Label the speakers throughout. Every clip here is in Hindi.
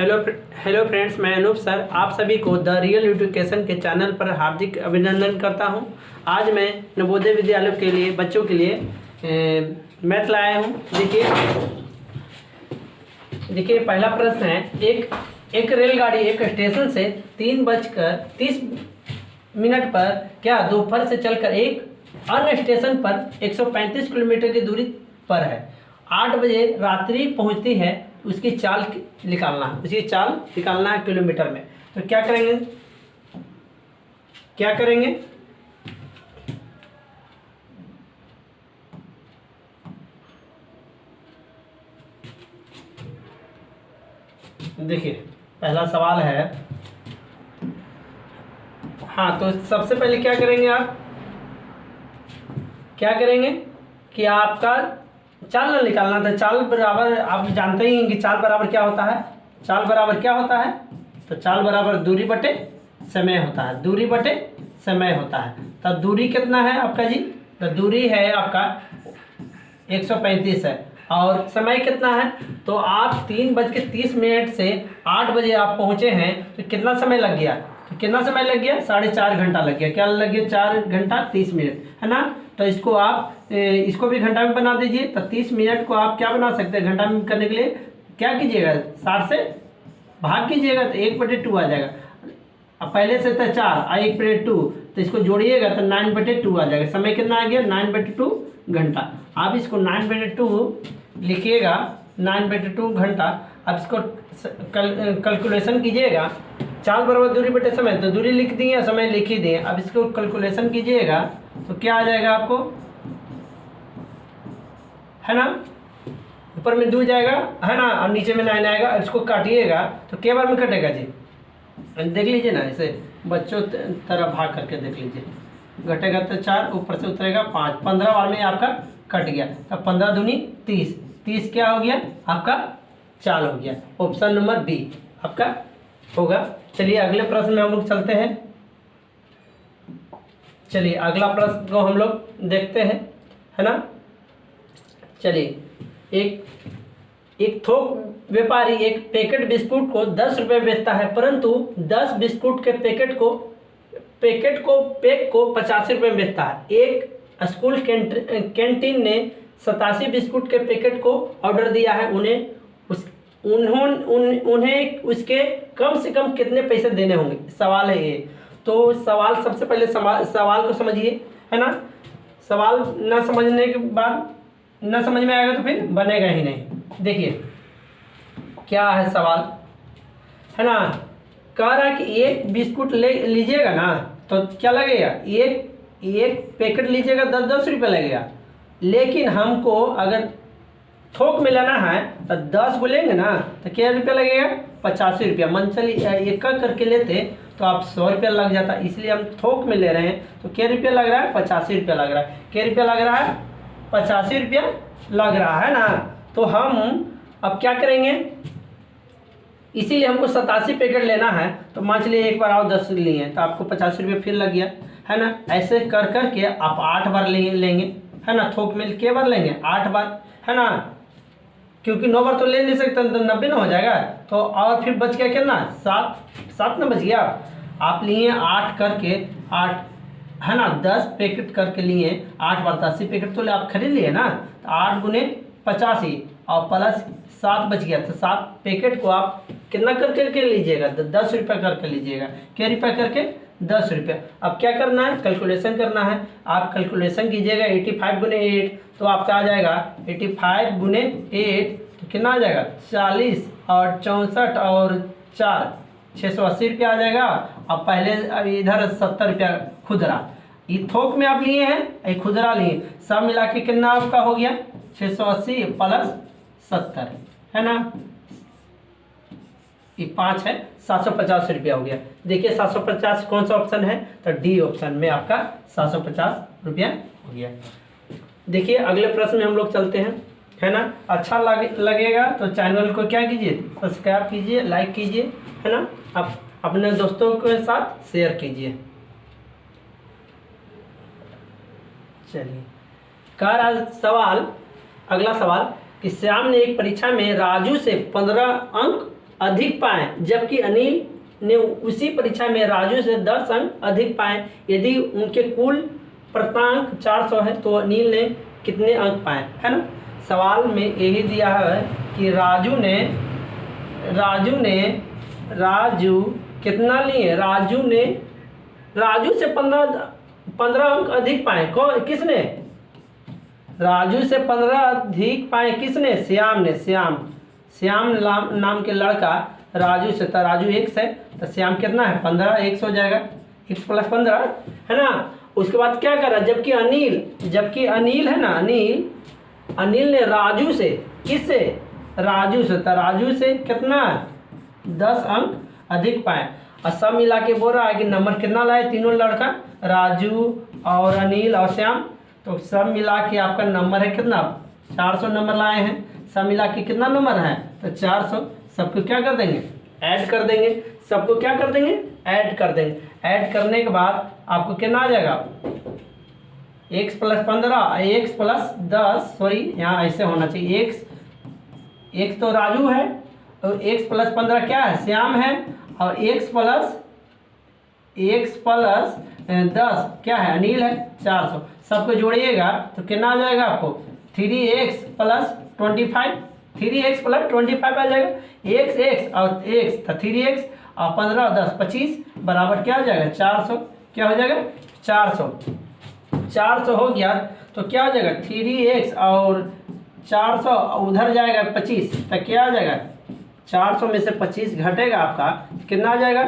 Speaker 1: हेलो हेलो फ्रेंड्स, मैं अनूप सर आप सभी को द रियल एजुकेशन के चैनल पर हार्दिक अभिनंदन करता हूं। आज मैं नवोदय विद्यालयों के लिए बच्चों के लिए मैथ लाया हूं। देखिए पहला प्रश्न है, एक रेलगाड़ी एक स्टेशन से 3:30 पर क्या दोपहर से चलकर एक अन्य स्टेशन पर 135 किलोमीटर की दूरी पर है। 8 बजे रात्रि पहुंचती है। उसकी चाल निकालना है किलोमीटर में। तो क्या करेंगे देखिए पहला सवाल है। हाँ, तो सबसे पहले क्या करेंगे कि आपका चाल निकालना था। चाल बराबर आप जानते ही हैं कि चाल बराबर क्या होता है। तो चाल बराबर दूरी बटे समय होता है। तो दूरी कितना है आपका जी? तो दूरी है आपका 135 है और समय कितना है? तो आप 3:30 से 8 बजे आप पहुंचे हैं। तो कितना समय लग गया? 4.5 घंटा लग गया। क्या लग गया? 4 घंटा 30 मिनट, है ना। तो इसको आप इसको भी घंटा में बना दीजिए। तो 30 मिनट को आप क्या बना सकते हैं? घंटा में करने के लिए क्या कीजिएगा? 60 से भाग कीजिएगा तो 1/2 आ जाएगा। अब पहले से था 4 और 1/2, तो इसको जोड़िएगा तो 9/2 आ जाएगा। समय कितना आ गया? 9/2 घंटा। आप इसको 9/2 लिखिएगा, 9/2 घंटा। अब इसको कैलकुलेशन कीजिएगा। चाल बराबर दूरी बटे समय, तो दूरी लिख दिए, समय लिख ही दिए। अब इसको कैलकुलेशन कीजिएगा तो क्या आ जाएगा आपको, है ना। ऊपर में 2 जाएगा, है ना, और नीचे में 9 आएगा। इसको काटिएगा तो क्या बार में कटेगा जी? देख लीजिए ना, ऐसे बच्चों तरह भाग करके देख लीजिए। घटेगा तो 4, ऊपर से उतरेगा 5, 15 बार में आपका कट गया। तब 15 दूनी 30, 30 क्या हो गया आपका? चाल हो गया। ऑप्शन नंबर बी आपका होगा। चलिए अगले प्रश्न में हम लोग चलते हैं। चलिए अगला प्रश्न को हम लोग देखते हैं, है ना। चलिए एक थोक व्यापारी एक पैकेट बिस्कुट को 10 रुपये बेचता है, परंतु 10 बिस्कुट के पैकेट को 85 रुपये में बेचता है। एक स्कूल कैंटीन ने 87 बिस्कुट के पैकेट को ऑर्डर दिया है। उन्हें उसके कम से कम कितने पैसे देने होंगे? सवाल है ये। तो सवाल सबसे पहले सवाल को समझिए, है ना। सवाल न समझने के बाद न समझ में आएगा तो फिर बनेगा ही नहीं। देखिए क्या है सवाल, है ना। कह रहा है कि एक बिस्कुट ले लीजिएगा ना तो क्या लगेगा? एक पैकेट लीजिएगा 10 रुपये लगेगा। लेकिन हमको अगर थोक में लेना है तो 10 को लेंगे ना तो क्या रुपया लगेगा? 85 रुपया। मन चलिए एक करके लेते तो आप 100 रुपया लग जाता, इसलिए हम थोक में ले रहे हैं। तो क्या रुपया लग रहा है? 85 रुपया लग रहा है। क्या रुपया लग रहा है? 85 रुपया लग रहा है ना। तो हम अब क्या करेंगे? इसीलिए हमको 87 पैकेट लेना है। तो मान चलिए एक बार आओ 10 लिए तो आपको 85 रुपये फिर लग गया, है ना। ऐसे कर करके आप 8 बार लेंगे, है ना। थोक में क्या बार लेंगे? 8 बार, है ना। क्योंकि 9 बार तो ले नहीं सकते, तो 90 ना हो जाएगा। तो और फिर बच गया कितना? 7 ना बच गया। आप लिए 8 करके 8, है ना, 10 पैकेट करके लिए 8 बार 80 पैकेट तो आप खरीद लिए ना। तो 8 गुने 85 और प्लस 7 बच गया। तो 7 पैकेट को आप कितना करके लीजिएगा? 10 रुपया करके लीजिएगा। क्या रुपया करके? 10 रुपया। अब क्या करना है? कैलकुलेशन करना है। आप कैलकुलेशन कीजिएगा 85 गुने 8 तो आपका आ जाएगा 85 गुने 8 तो कितना आ जाएगा? 40 और 64 और 4 680 रुपया आ जाएगा। अब पहले इधर 70 रुपया खुदरा। ये थोक में आप लिए हैं, ये खुदरा लिए, सब मिला के कितना आपका हो गया? 680 प्लस 70, है ना। ये 5 है, 750 रुपया हो गया। देखिए 750 कौन सा ऑप्शन है? तो डी ऑप्शन में आपका 750 रुपया हो गया। देखिए अगले प्रश्न में हम लोग चलते हैं, है ना। अच्छा लगेगा तो चैनल को क्या कीजिए? सब्सक्राइब कीजिए, लाइक कीजिए, है ना। आप अपने दोस्तों के साथ शेयर कीजिए। चलिए अगला सवाल कि श्याम ने एक परीक्षा में राजू से 15 अंक अधिक पाए, जबकि अनिल ने उसी परीक्षा में राजू से 10 अंक अधिक पाए। यदि उनके कुल प्राप्तांक 400 है तो अनिल ने कितने अंक पाए, है ना। सवाल में यही दिया है कि राजू कितना लिए, राजू से 15 अंक अधिक पाए। कौन, किसने? राजू से 15 अधिक पाए किसने? श्याम ने। श्याम नाम के लड़का राजू से, तो राजू x है तो श्याम कितना है? 15, x हो जाएगा, x + 15, है ना। उसके बाद क्या करा, जबकि अनिल है ना, अनिल ने राजू से, किससे? राजू से, तो राजू से कितना? 10 अंक अधिक पाए। और सब मिला के बोल रहा है कि नंबर कितना लाए तीनों लड़का, राजू और अनिल और श्याम। तो सब मिला के आपका नंबर है कितना? 400 नंबर लाए हैं। सब मिला के कितना नंबर है? तो 400। सबको क्या कर देंगे? ऐड कर देंगे। सबको क्या कर देंगे? ऐड कर देंगे। ऐड करने के बाद आपको कितना आ जाएगा? x + 15, x + 10, सॉरी यहाँ ऐसे होना चाहिए, x तो राजू है और x + 15 क्या है? श्याम है, और x + 10 क्या है? अनिल है। 400 सबको जोड़िएगा तो कितना आ जाएगा आपको? 3x + 25, 3x + 25 आ जाएगा। x और x तो 3x और 15 और 10 25 बराबर क्या हो जाएगा? 400। क्या हो जाएगा? 400 हो गया तो क्या हो जाएगा? 3x और 400 उधर जाएगा 25, तो क्या आ जाएगा? 400 में से 25 घटेगा आपका, कितना आ जाएगा?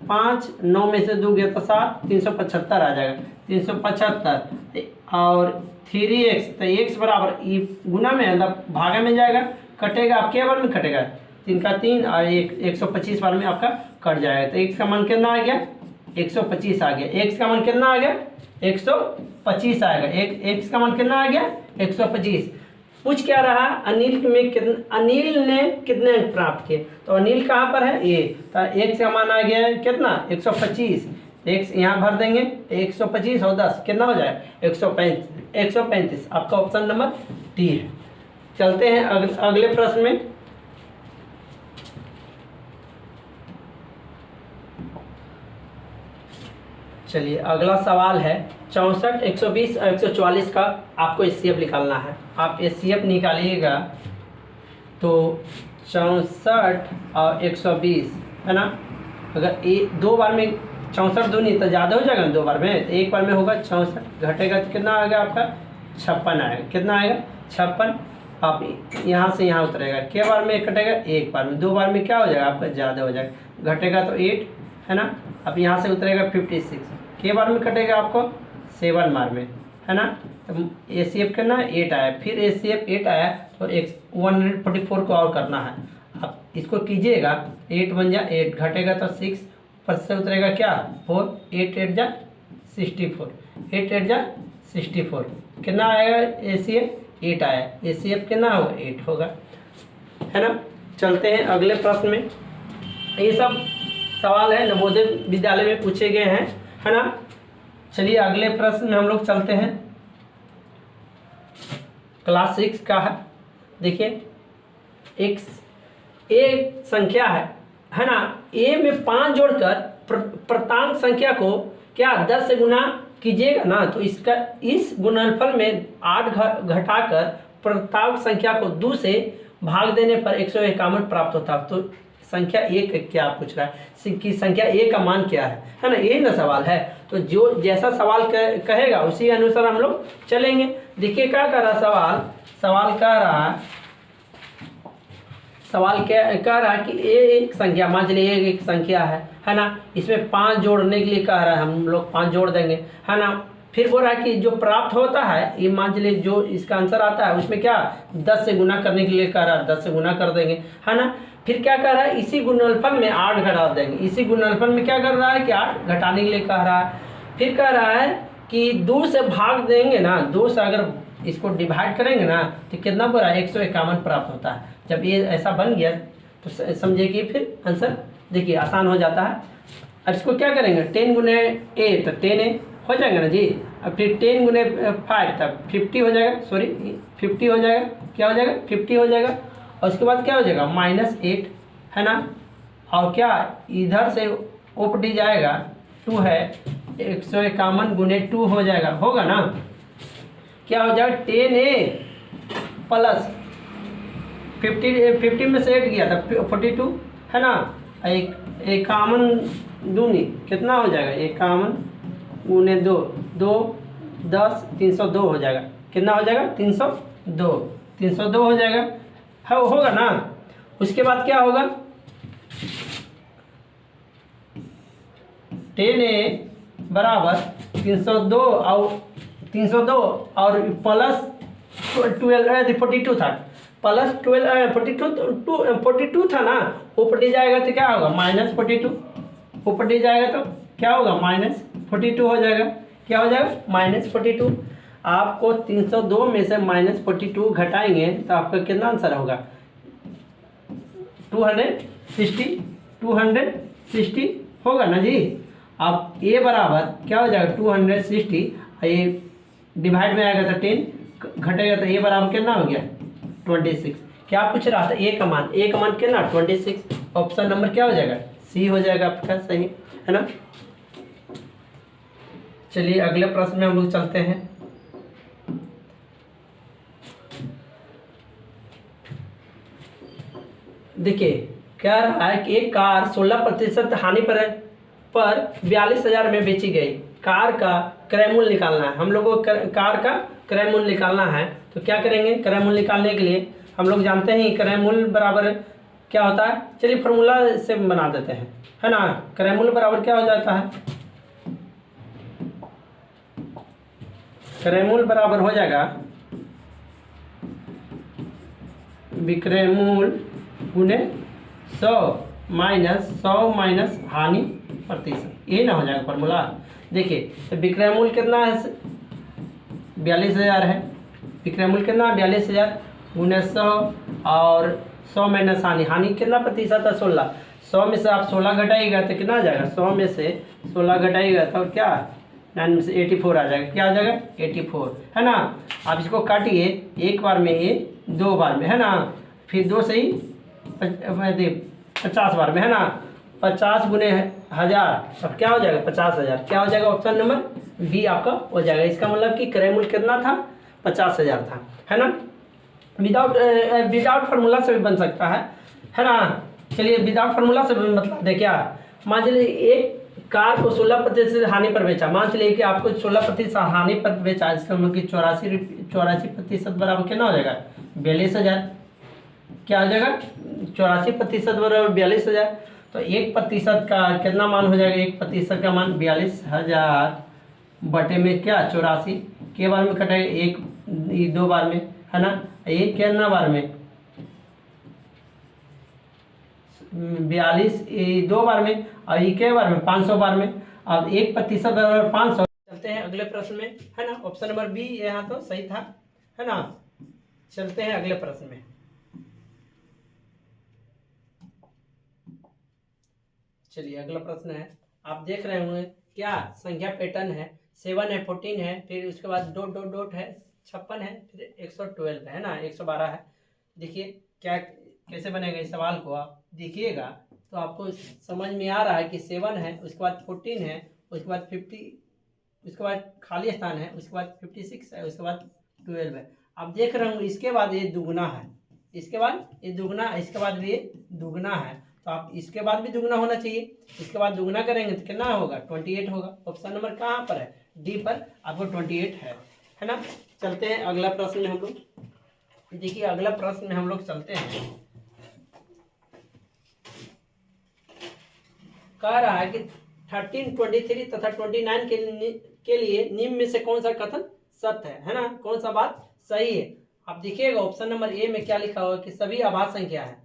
Speaker 1: 5, 9 में से 2 गया तो 7, 375 आ जाएगा। 375 और 3x, तो x बराबर ये गुना में मतलब भागे में जाएगा, कटेगा। आप क्या बार में कटेगा? 3 का 3 और 125 बार में आपका कट जाएगा। तो x का मान कितना आ गया? 125 आ गया। x का मान कितना आ गया? 125 आएगा। x का मान कितना आ गया? 125। पूछ क्या रहा? अनिल ने कितने अंक प्राप्त किए? तो अनिल कहाँ पर है? ये तो x का मान आ गया कितना? 125। x यहाँ भर देंगे, 125 और 10 कितना हो जाए? 135। आपका ऑप्शन नंबर डी है। चलते हैं अगले प्रश्न में। चलिए अगला सवाल है 64, 120 और 144 का आपको एचसीएफ निकालना है। आप एचसीएफ निकालिएगा तो 64 और 120 है ना। अगर दो बार में 64 दो नहीं तो ज़्यादा हो जाएगा ना, 2 बार में तो 1 बार में होगा 64, घटेगा तो कितना आएगा आपका? 56 आएगा। कितना आएगा? 56। आप यहाँ से यहाँ उतरेगा, क्या बार में कटेगा? 1 बार में। 2 बार में क्या हो जाएगा आपका? ज़्यादा हो जाएगा, घटेगा तो 8 है ना। अब यहाँ से उतरेगा 56, के बार में कटेगा आपको? 7 बार में, है ना। तो एचसीएफ करना 8 आया, फिर एचसीएफ 8 आया तो 144 को और करना है। आप इसको कीजिएगा, 8 बन जा 8, घटेगा तो 6, ऊपर से उतरेगा क्या? 4, 8 8 जा 64, 8 8 जा 64। कितना आएगा? एचसीएफ 8 आया। एचसीएफ कितना होगा? 8 होगा, है ना। चलते हैं अगले प्रश्न में। ये सब सवाल है नवोदय विद्यालय में पूछे गए हैं, है ना। चलिए अगले प्रश्न में हम लोग चलते हैं। क्लास 6 का है। देखिए एक संख्या है ना। ए में 5 जोड़कर प्राप्तांक संख्या को क्या 10 से गुना कीजिएगा ना, तो इसका इस गुणनफल में 8 घटाकर प्राप्तांक संख्या को 2 से भाग देने पर 151 प्राप्त होता है। तो संख्या 1 क्या पूछ रहा है कि संख्या 1 का मान क्या है ना। यही ना सवाल है। तो जो जैसा सवाल कहेगा उसी अनुसार हम लोग चलेंगे। देखिए क्या कर रहा सवाल कह रहा है कि एक संख्या, मान चलिए एक संख्या है ना। इसमें 5 जोड़ने के लिए कह रहा है, हम लोग 5 जोड़ देंगे, है ना। फिर बोल रहा है कि जो प्राप्त होता है, ये मान चलिए जो इसका आंसर आता है उसमें क्या 10 से गुना करने के लिए कह रहा है, 10 से गुना कर देंगे, है ना। फिर क्या कर रहा है? इसी गुणनफल में 8 घटा देंगे। इसी गुणनफल में क्या कर रहा है कि 8 घटाने के लिए कह रहा है। फिर कह रहा है कि 2 से भाग देंगे ना, 2 से अगर इसको डिवाइड करेंगे ना तो कितना बोला? 151 प्राप्त होता है। जब ये ऐसा बन गया तो समझिए कि फिर आंसर देखिए आसान हो जाता है। अब इसको क्या करेंगे? 10 गुने ए तो 10 हो जाएगा ना जी। अब फिर 10 गुने 5 तब 50 हो जाएगा, सॉरी 50 हो जाएगा। क्या हो जाएगा? 50 हो जाएगा। और उसके बाद क्या हो जाएगा? -8 है ना, और क्या इधर से ओपटी जाएगा 2 है, 151 गुने 2 हो जाएगा, होगा ना। क्या हो जाएगा 10a प्लस 50 में से 8 गया था 42 है ना, एक 51 दूनी कितना हो जाएगा 51 गुने 2 2 10 302 हो जाएगा, कितना हो जाएगा 302 हो जाएगा, है होगा ना। उसके बाद क्या होगा 10a बराबर 302 और प्लस 12 42 था, प्लस 12 42 था ना, ऊपर जाएगा तो क्या होगा -42, ऊपर जाएगा तो क्या होगा -42 हो जाएगा, क्या हो जाएगा -42। आपको 302 में से -42 घटाएंगे तो आपका कितना आंसर होगा 260 होगा ना जी। अब ए बराबर क्या हो जाएगा 260, ये डिवाइड में आएगा तो 10 घटेगा तो ए बराबर कितना हो गया 26। क्या पूछ रहा था ए का मान कितना 26, ऑप्शन नंबर क्या हो जाएगा सी हो जाएगा आपका सही, है ना। चलिए अगले प्रश्न में हम लोग चलते हैं। देखिए कह रहा है कि एक कार 16% हानि पर 42,000 में बेची गई। कार का क्रय मूल्य निकालना है, हम लोग को कार का क्रय मूल्य निकालना है। तो क्या करेंगे क्रय मूल्य निकालने के लिए, हम लोग जानते हैं क्रय मूल्य बराबर क्या होता है, चलिए फॉर्मूला से बना देते हैं, है ना। क्रय मूल्य बराबर क्या हो जाता है, क्रय मूल्य बराबर हो जाएगा विक्रय मूल्य गुने 100 माइनस हानि प्रतिशत, ये ना हो जाएगा फॉर्मूला। देखिए तो विक्रय मूल्य कितना है 42,000 है, विक्रय मूल्य कितना 42,000 गुने 100 और 100 माइनस हानि कितना प्रतिशत है 16, 100 में से आप 16 घटाइएगा तो कितना आ जाएगा 100 में से 16 घटाइएगा तो क्या 9 में से 84 आ जाएगा, क्या आ जाएगा 84, है ना। आप इसको काटिए, एक बार में ये 2 बार में, है ना, फिर 2 से ही 50 बार में, है ना, 50 गुने 1000 अब क्या हो जाएगा 50,000, क्या हो जाएगा ऑप्शन नंबर बी आपका हो जाएगा। इसका मतलब कि क्रय मूल्य कितना था 50,000 था, है ना। विदाउट फार्मूला से भी बन सकता है ना। चलिए विदाउट फार्मूला से मतलब दे क्या, मान चलिए एक कार को 16% हानि पर बेचा, मान चलिए कि आपको 16% हानि पर बेचा, इसका मतलब कि 84% बराबर कितना हो जाएगा 42,000, क्या हो जाएगा 84% बराबर 42,000। तो 1% का कितना मान हो जाएगा, 1% का मान 42,000 बटे में क्या 84 के बार में कटेगा, एक 2 बार में, है ना, ये कितना बार में 42 2 बार में, और ये के बार में 500 बार में। अब 1% बराबर 500। चलते हैं अगले प्रश्न में, है ना, ऑप्शन नंबर बी यहाँ तो सही था, है ना। चलते हैं अगले प्रश्न में। चलिए अगला प्रश्न है, आप देख रहे होंगे क्या संख्या पैटर्न है, 7 है 14 है, फिर उसके बाद डॉट डॉट डॉट है 56 है, फिर 112 है ना 112 है। देखिए क्या कैसे बनेगा इस सवाल को आप देखिएगा तो आपको समझ में आ रहा है कि 7 है, उसके बाद 14 है, उसके बाद 50, उसके बाद खाली स्थान है, उसके बाद 56 है, उसके बाद 12 है। आप देख रहे होंगे इसके बाद ये दुगना है, इसके बाद ये दुगना, इसके बाद भी ये दुगना है, तो आप इसके बाद भी दुगना होना चाहिए, इसके बाद दुगना करेंगे तो कितना होगा 28 होगा। ऑप्शन नंबर कहाँ पर है डी पर आपको 28 है ना। चलते हैं अगला प्रश्न में हम लोग। देखिए अगला प्रश्न में हम लोग चलते हैं, कह रहा है कि 13, 23 तथा 29 के लिए निम्न में से कौन सा कथन सत्य है ना, कौन सा बात सही है। आप देखिएगा ऑप्शन नंबर ए में क्या लिखा हुआ है कि सभी आभास संख्या है।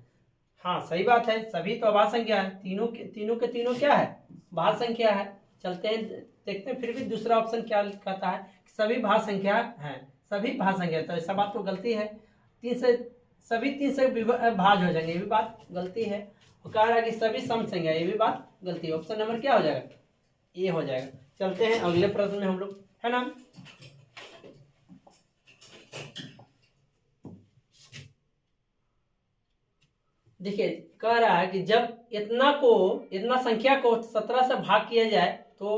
Speaker 1: हाँ सही बात है, सभी तो आभास संख्या है, तीनों के तीनों क्या है भाज्य संख्या है। चलते हैं देखते हैं फिर भी दूसरा ऑप्शन क्या कहता है, सभी भाज्य संख्या है, सभी भाज्य संख्या, तो ऐसा बात तो गलती है, सभी 3 से भाज्य हो जाएंगे, ये भी बात गलती है। और कह रहा है कि सभी सम संख्या, ये भी बात गलती है। ऑप्शन नंबर क्या हो जाएगा ए हो जाएगा। चलते हैं अगले प्रश्न में हम लोग, है ना। देखिए कह रहा है कि जब इतना संख्या को 17 से भाग किया जाए तो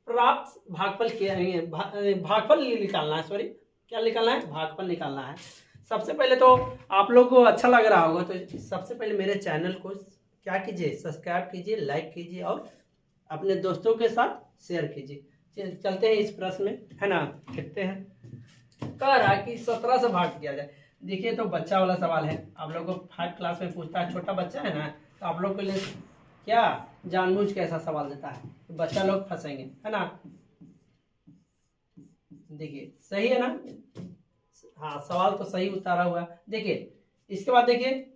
Speaker 1: प्राप्त भागफल क्या है, भागफल निकालना है, सॉरी क्या निकालना है, भागफल निकालना है। सबसे पहले तो आप लोग को अच्छा लग रहा होगा तो सबसे पहले मेरे चैनल को क्या कीजिए, सब्सक्राइब कीजिए, लाइक कीजिए और अपने दोस्तों के साथ शेयर कीजिए। चलते हैं इस प्रश्न में, है ना, देखते हैं। कह रहा है कि 17 से भाग किया जाए। देखिए तो बच्चा वाला सवाल है, आप लोग को 5 क्लास में पूछता है, छोटा बच्चा है ना, तो आप लोग के लिए क्या जानबूझ के ऐसा सवाल देता है, तो बच्चा लोग फंसेंगे, है ना। देखिए सही है ना, हाँ सवाल तो सही उतारा हुआ। देखिए इसके बाद देखिए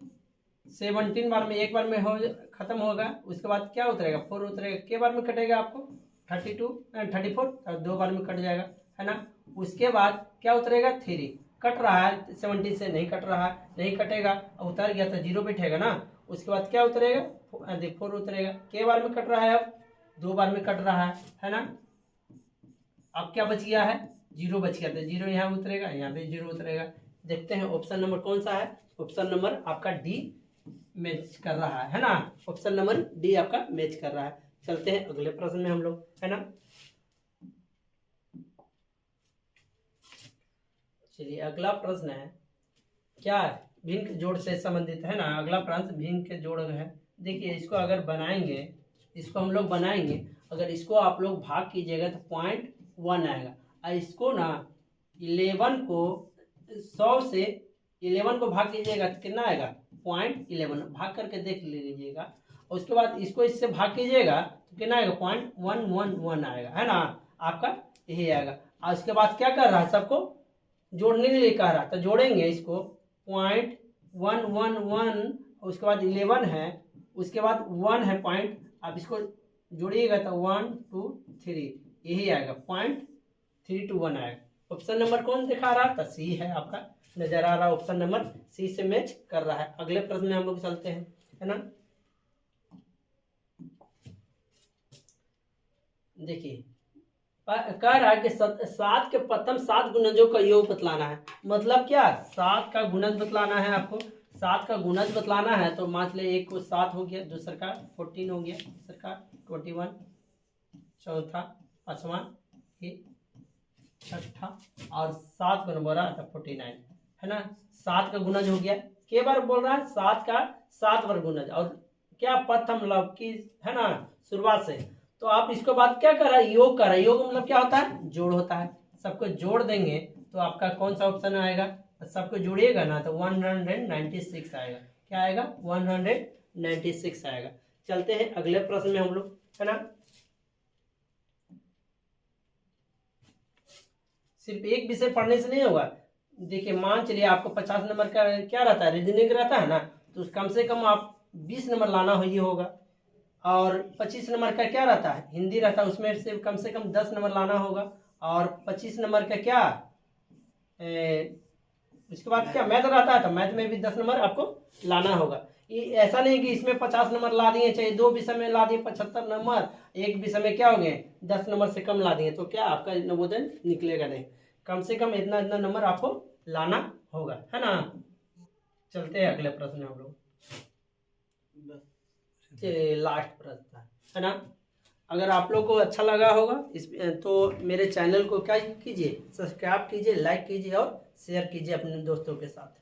Speaker 1: 17 बार में एक बार में हो खत्म होगा, उसके बाद क्या उतरेगा, 4 उतरेगा, के बार में कटेगा आपको 32 34 और 2 बार में कट जाएगा, है ना। उसके बाद क्या उतरेगा, 3 कट रहा है 17 से, नहीं कट रहा है, नहीं कटेगा, उतर गया तो 0 बैठेगा ना। उसके बाद क्या उतरेगा, 4 उतरेगा, के बार में कट रहा है, अब 2 बार में कट रहा है ना। अब क्या बच गया है, 0 बच गया, तो 0 यहाँ उतरेगा, यहाँ पे 0 उतरेगा। देखते हैं ऑप्शन नंबर कौन सा है, ऑप्शन नंबर आपका डी मैच कर रहा है ना, ऑप्शन नंबर डी आपका मैच कर रहा है। चलते हैं अगले प्रश्न में हम लोग, है ना। चलिए अगला प्रश्न है, क्या है, भिन्न के जोड़ से संबंधित है ना। अगला प्रश्न भिन्न के जोड़ है। देखिए इसको अगर बनाएंगे, इसको हम लोग बनाएंगे, अगर इसको आप लोग भाग कीजिएगा तो 0.1 आएगा, और इसको ना 11 को 100 से 11 को भाग कीजिएगा तो कितना आएगा, 0.11, भाग करके देख लीजिएगा। और उसके बाद इसको इससे भाग कीजिएगा तो कितना आएगा, 0.111 आएगा, है ना, आपका यही आएगा। और उसके बाद क्या कर रहा है, सबको जोड़ने के लिए कह रहा है, तो जोड़ेंगे इसको 0.111, उसके बाद 11 है, उसके बाद 1 है पॉइंट, आप इसको जोड़िएगा तो 1 2 3 यही आएगा, 0.321 आएगा। ऑप्शन नंबर कौन दिखा रहा है, तो सी है आपका, नजर आ रहा है, ऑप्शन नंबर सी से मैच कर रहा है। अगले प्रश्न में हम लोग चलते हैं, है ना। देखिए कह रहा है कि 7 के प्रथम 7 गुणजों का योग बतलाना है। मतलब क्या, 7 का गुणज बतलाना है आपको, 7 का गुणज बतलाना है। तो मान ले एक को 7 हो गया, दूसरा का 14 हो गया, तीसरा का 21, चौथा 5वां, छठा और 7 को बोल रहा था 49, है ना। 7 का गुणज हो गया, के बार बोल रहा है, 7 का 7 बार गुणज, और क्या प्रथम लव की, है ना, शुरुआत से। तो आप इसके बाद क्या कर रहा है, योग कर रहा है। योग मतलब क्या होता है, जोड़ होता है। सबको जोड़ देंगे तो आपका कौन सा ऑप्शन आएगा, सबको जोड़िएगा ना तो 196 आएगा। क्या आएगा, 196 आएगा। चलते हैं अगले प्रश्न में हम लोग, है ना। सिर्फ एक विषय पढ़ने से नहीं होगा। देखिए मान चलिए आपको 50 नंबर का क्या रहता है, रीजनिंग रहता है ना, तो कम से कम आप 20 नंबर लाना ही होगा। और 25 नंबर का क्या रहता है, हिंदी रहता है, उसमें से कम 10 नंबर लाना होगा। और 25 नंबर का क्या उसके बाद क्या मैथ रहता है, तो मैथ में भी 10 नंबर आपको लाना होगा। ये ऐसा नहीं कि इसमें 50 नंबर ला दिए, चाहे 2 विषय में ला दिए 75 नंबर, एक विषय में क्या हो गए 10 नंबर से कम ला दिए, तो क्या आपका नवोदय निकलेगा नहीं। कम से कम इतना इतना नंबर आपको लाना होगा, है ना। चलते हैं अगले प्रश्न में हम लोग, लास्ट प्रश्न था, है ना। अगर आप लोग को अच्छा लगा होगा इस तो मेरे चैनल को क्या कीजिए, सब्सक्राइब कीजिए, लाइक कीजिए और शेयर कीजिए अपने दोस्तों के साथ।